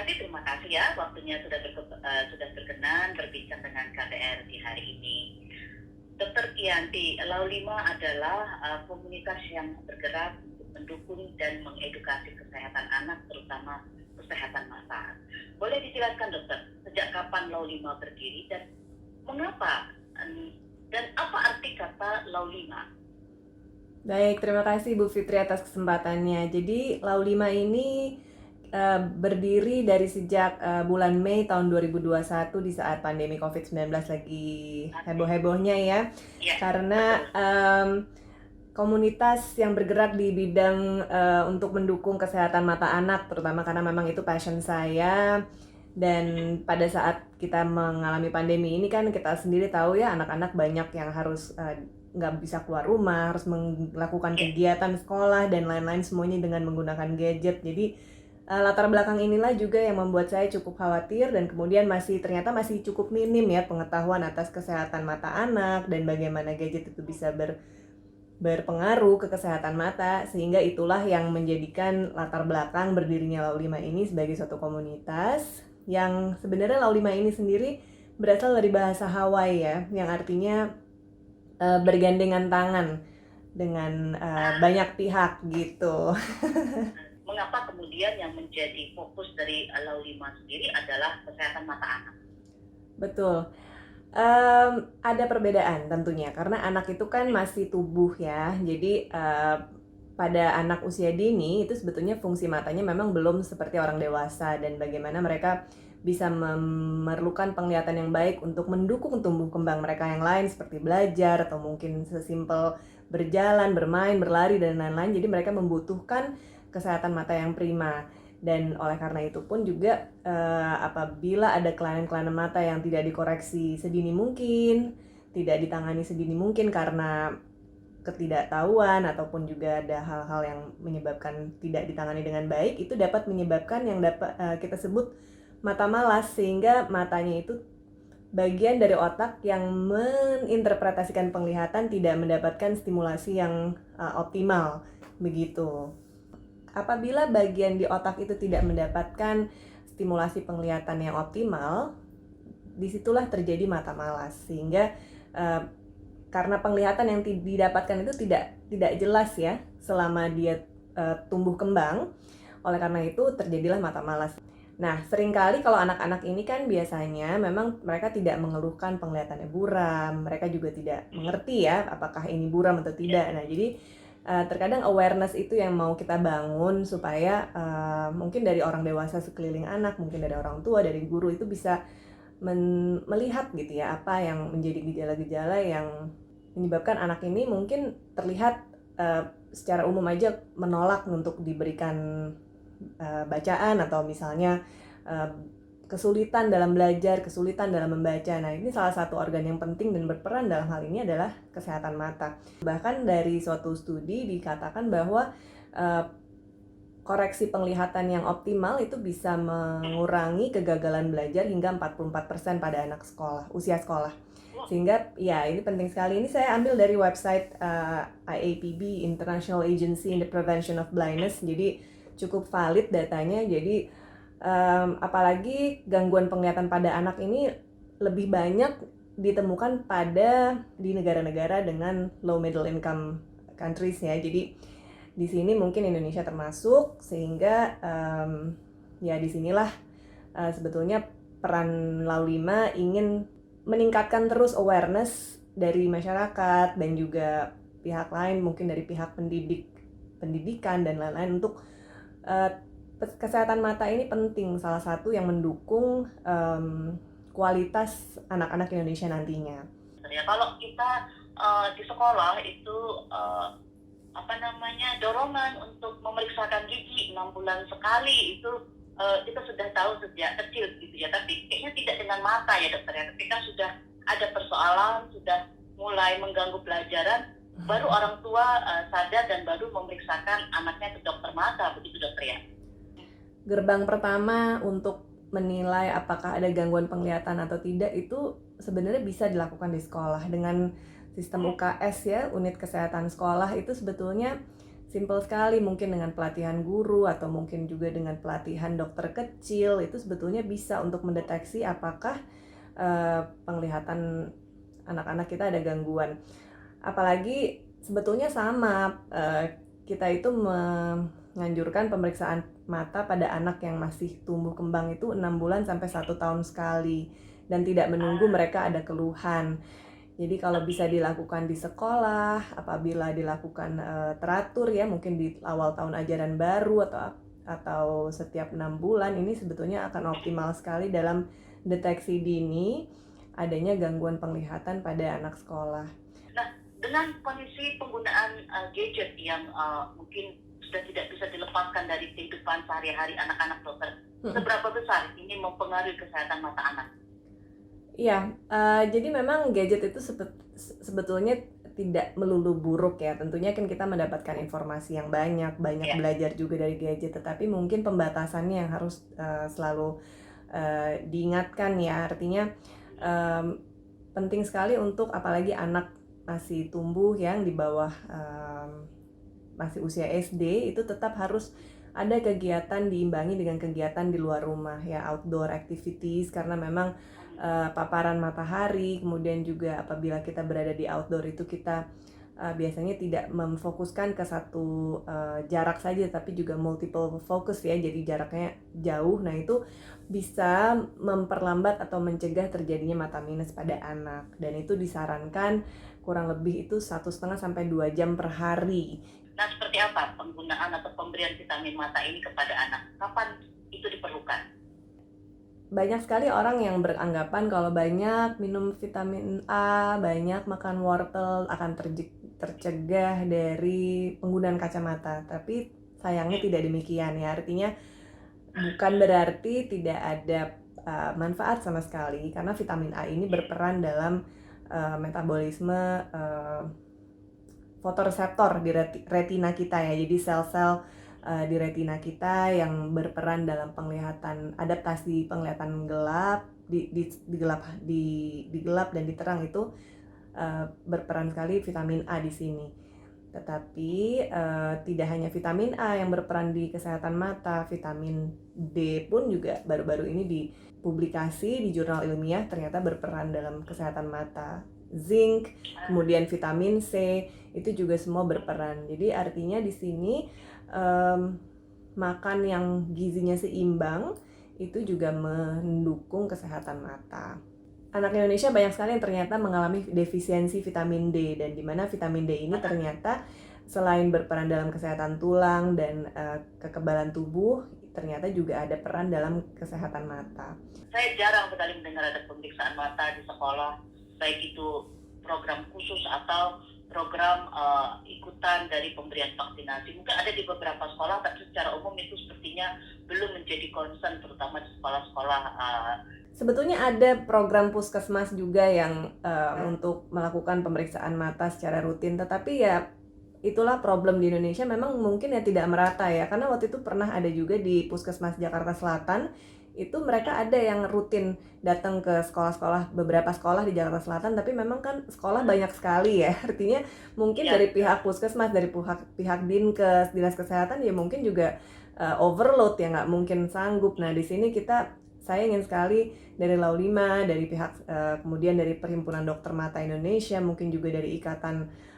Kriyanti, terima kasih ya waktunya sudah berkenan berbincang dengan KBR di hari ini. Dokter Kriyanti, Laulima adalah komunitas yang bergerak untuk mendukung dan mengedukasi kesehatan anak, terutama kesehatan mata. Boleh dijelaskan dokter, sejak kapan Laulima berdiri dan mengapa dan apa arti kata Laulima? Baik, terima kasih Bu Fitri atas kesempatannya. Jadi Laulima ini berdiri dari sejak bulan Mei tahun 2021 di saat pandemi COVID-19 lagi heboh-hebohnya ya. Ya, Karena komunitas yang bergerak di bidang untuk mendukung kesehatan mata anak, terutama karena memang itu passion saya. Dan pada saat kita mengalami pandemi ini kan kita sendiri tahu ya, anak-anak banyak yang harus nggak bisa keluar rumah, harus melakukan kegiatan sekolah dan lain-lain semuanya dengan menggunakan gadget. Jadi latar belakang inilah juga yang membuat saya cukup khawatir dan kemudian ternyata masih cukup minim ya pengetahuan atas kesehatan mata anak dan bagaimana gadget itu bisa berpengaruh ke kesehatan mata, sehingga itulah yang menjadikan latar belakang berdirinya Laulima ini sebagai suatu komunitas yang sebenarnya Laulima ini sendiri berasal dari bahasa Hawaii ya, yang artinya bergandengan tangan dengan banyak pihak gitu. Mengapa kemudian yang menjadi fokus dari Laulima sendiri adalah kesehatan mata anak? Betul. Ada perbedaan tentunya karena anak itu kan masih tubuh ya. Jadi pada anak usia dini itu sebetulnya fungsi matanya memang belum seperti orang dewasa, dan bagaimana mereka bisa memerlukan penglihatan yang baik untuk mendukung tumbuh kembang mereka yang lain seperti belajar atau mungkin sesimpel berjalan, bermain, berlari dan lain-lain. Jadi mereka membutuhkan kesehatan mata yang prima. Dan oleh karena itu pun juga apabila ada kelainan-kelainan mata yang tidak dikoreksi sedini mungkin, tidak ditangani sedini mungkin karena ketidaktahuan ataupun juga ada hal-hal yang menyebabkan tidak ditangani dengan baik, itu dapat menyebabkan yang dapat kita sebut mata malas, sehingga matanya itu bagian dari otak yang menginterpretasikan penglihatan tidak mendapatkan stimulasi yang optimal begitu. Apabila bagian di otak itu tidak mendapatkan stimulasi penglihatan yang optimal, disitulah terjadi mata malas, sehingga karena penglihatan yang didapatkan itu tidak jelas ya selama dia tumbuh kembang, oleh karena itu terjadilah mata malas. Nah, seringkali kalau anak-anak ini kan biasanya memang mereka tidak mengeluhkan penglihatannya buram, mereka juga tidak mengerti ya apakah ini buram atau tidak. Nah, jadi terkadang awareness itu yang mau kita bangun supaya mungkin dari orang dewasa sekeliling anak, mungkin dari orang tua, dari guru itu bisa melihat gitu ya apa yang menjadi gejala-gejala yang menyebabkan anak ini mungkin terlihat secara umum aja menolak untuk diberikan bacaan atau misalnya kesulitan dalam belajar, kesulitan dalam membaca. Nah, ini salah satu organ yang penting dan berperan dalam hal ini adalah kesehatan mata. Bahkan dari suatu studi dikatakan bahwa koreksi penglihatan yang optimal itu bisa mengurangi kegagalan belajar hingga 44% pada anak usia sekolah. Sehingga ya ini penting sekali. Ini saya ambil dari website IAPB, International Agency in the Prevention of Blindness. Jadi cukup valid datanya. Jadi apalagi gangguan penglihatan pada anak ini lebih banyak ditemukan di negara-negara dengan low middle income countries ya. Jadi di sini mungkin Indonesia termasuk, sehingga ya disinilah sebetulnya peran Laulima ingin meningkatkan terus awareness dari masyarakat dan juga pihak lain, mungkin dari pihak pendidikan dan lain-lain untuk kesehatan mata ini penting, salah satu yang mendukung kualitas anak-anak Indonesia nantinya. Ya, kalau kita di sekolah itu dorongan untuk memeriksakan gigi 6 bulan sekali itu kita sudah tahu sejak kecil gitu ya, tapi kayaknya tidak dengan mata ya dokter ya. Ketika sudah ada persoalan, sudah mulai mengganggu pelajaran, baru orang tua sadar dan baru memeriksakan anaknya ke dokter mata, begitu dokter ya. Gerbang pertama untuk menilai apakah ada gangguan penglihatan atau tidak itu sebenarnya bisa dilakukan di sekolah dengan sistem UKS ya, unit kesehatan sekolah. Itu sebetulnya Simple sekali, mungkin dengan pelatihan guru atau mungkin juga dengan pelatihan dokter kecil, itu sebetulnya bisa untuk mendeteksi apakah penglihatan anak-anak kita ada gangguan. Apalagi sebetulnya sama, kita itu menganjurkan pemeriksaan mata pada anak yang masih tumbuh kembang itu 6 bulan sampai 1 tahun sekali, dan tidak menunggu mereka ada keluhan. Jadi kalau bisa dilakukan di sekolah, apabila dilakukan teratur ya, mungkin di awal tahun ajaran baru atau setiap 6 bulan, ini sebetulnya akan optimal sekali dalam deteksi dini adanya gangguan penglihatan pada anak sekolah. Nah, dengan kondisi penggunaan gadget yang mungkin sudah tidak bisa dilepaskan dari kehidupan sehari-hari anak-anak, dokter, seberapa besar ini mempengaruhi kesehatan mata anak? Iya, jadi memang gadget itu sebetulnya tidak melulu buruk ya. Tentunya kan kita mendapatkan informasi yang banyak belajar juga dari gadget, tetapi mungkin pembatasannya yang harus selalu diingatkan ya. Artinya penting sekali untuk apalagi anak masih tumbuh yang di bawah masih usia SD, itu tetap harus ada kegiatan diimbangi dengan kegiatan di luar rumah ya, outdoor activities, karena memang paparan matahari, kemudian juga apabila kita berada di outdoor itu kita biasanya tidak memfokuskan ke satu jarak saja, tapi juga multiple focus ya, jadi jaraknya jauh. Nah itu bisa memperlambat atau mencegah terjadinya mata minus pada anak, dan itu disarankan kurang lebih itu 1,5 sampai 2 jam per hari. Nah, seperti apa penggunaan atau pemberian vitamin mata ini kepada anak? Kapan itu diperlukan? Banyak sekali orang yang beranggapan kalau banyak minum vitamin A, banyak makan wortel akan tercegah dari penggunaan kacamata. Tapi sayangnya tidak demikian ya. Artinya bukan berarti tidak ada manfaat sama sekali, karena vitamin A ini berperan dalam metabolisme fotoreseptor di retina kita ya. Jadi sel-sel di retina kita yang berperan dalam penglihatan, adaptasi penglihatan gelap, di gelap dan di terang, itu berperan sekali vitamin A di sini. Tetapi tidak hanya vitamin A yang berperan di kesehatan mata, vitamin D pun juga baru-baru ini dipublikasi di jurnal ilmiah ternyata berperan dalam kesehatan mata. Zinc, kemudian vitamin C, itu juga semua berperan. Jadi artinya di sini makan yang gizinya seimbang itu juga mendukung kesehatan mata. Anak Indonesia banyak sekali yang ternyata mengalami defisiensi vitamin D, dan di mana vitamin D ini ternyata selain berperan dalam kesehatan tulang dan kekebalan tubuh, ternyata juga ada peran dalam kesehatan mata. Saya jarang sekali mendengar ada pemeriksaan mata di sekolah, baik itu program khusus atau program ikutan dari pemberian vaksinasi. Mungkin ada di beberapa sekolah, tapi secara umum itu sepertinya belum menjadi concern, terutama di sekolah-sekolah. Sebetulnya ada program puskesmas juga yang untuk melakukan pemeriksaan mata secara rutin, tetapi ya itulah problem di Indonesia, memang mungkin ya tidak merata ya, karena waktu itu pernah ada juga di Puskesmas Jakarta Selatan, itu mereka ada yang rutin datang ke sekolah-sekolah, beberapa sekolah di Jakarta Selatan, tapi memang kan sekolah banyak sekali ya, artinya mungkin dari pihak puskesmas, dari pihak Dinkes, Dinas Kesehatan ya mungkin juga overload ya, nggak mungkin sanggup. Nah di sini saya ingin sekali dari Laulima, dari pihak kemudian dari Perhimpunan Dokter Mata Indonesia, mungkin juga dari Ikatan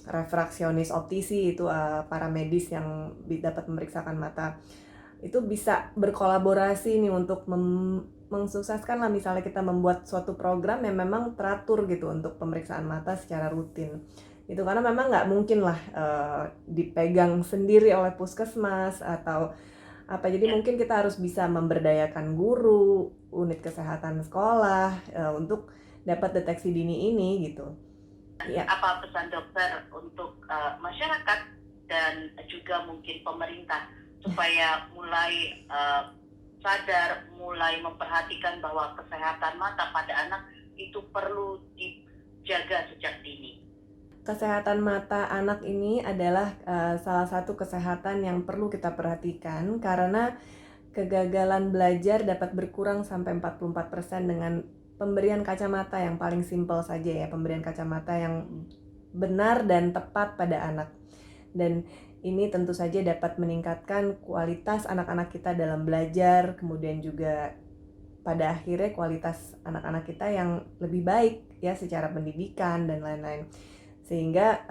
refraksionis optisi, itu para medis yang dapat memeriksakan mata, itu bisa berkolaborasi nih untuk mensukseskan lah, misalnya kita membuat suatu program yang memang teratur gitu untuk pemeriksaan mata secara rutin itu, karena memang nggak mungkin lah dipegang sendiri oleh puskesmas atau apa, jadi mungkin kita harus bisa memberdayakan guru, unit kesehatan sekolah untuk dapat deteksi dini ini gitu. Ya. Apa pesan dokter untuk masyarakat dan juga mungkin pemerintah supaya mulai sadar, mulai memperhatikan bahwa kesehatan mata pada anak itu perlu dijaga sejak dini? Kesehatan mata anak ini adalah salah satu kesehatan yang perlu kita perhatikan, karena kegagalan belajar dapat berkurang sampai 44% dengan pemberian kacamata yang paling simpel saja ya, pemberian kacamata yang benar dan tepat pada anak. dan ini tentu saja dapat meningkatkan kualitas anak-anak kita dalam belajar, kemudian juga pada akhirnya kualitas anak-anak kita yang lebih baik ya secara pendidikan dan lain-lain. Sehingga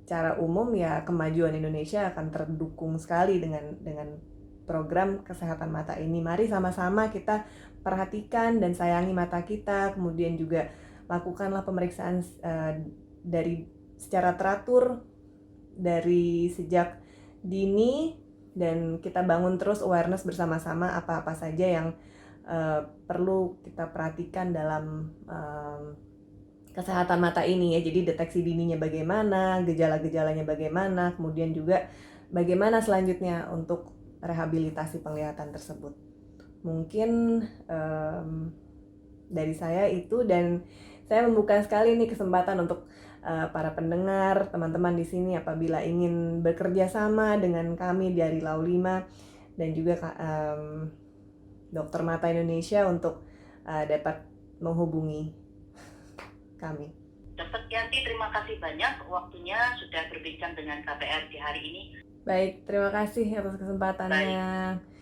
secara umum ya kemajuan Indonesia akan terdukung sekali dengan program kesehatan mata ini. Mari sama-sama kita perhatikan dan sayangi mata kita, kemudian juga lakukanlah pemeriksaan dari secara teratur dari sejak dini, dan kita bangun terus awareness bersama-sama apa-apa saja yang perlu kita perhatikan dalam kesehatan mata ini ya. Jadi deteksi dininya bagaimana, gejala-gejalanya bagaimana, kemudian juga bagaimana selanjutnya untuk rehabilitasi penglihatan tersebut. Mungkin dari saya itu, dan saya membuka sekali nih kesempatan untuk para pendengar, teman-teman di sini apabila ingin bekerja sama dengan kami dari Laulima dan juga Dokter Mata Indonesia untuk dapat menghubungi kami. Dr. Kianti, terima kasih banyak waktunya sudah berbincang dengan KPR di hari ini. Baik, terima kasih atas kesempatannya. Baik.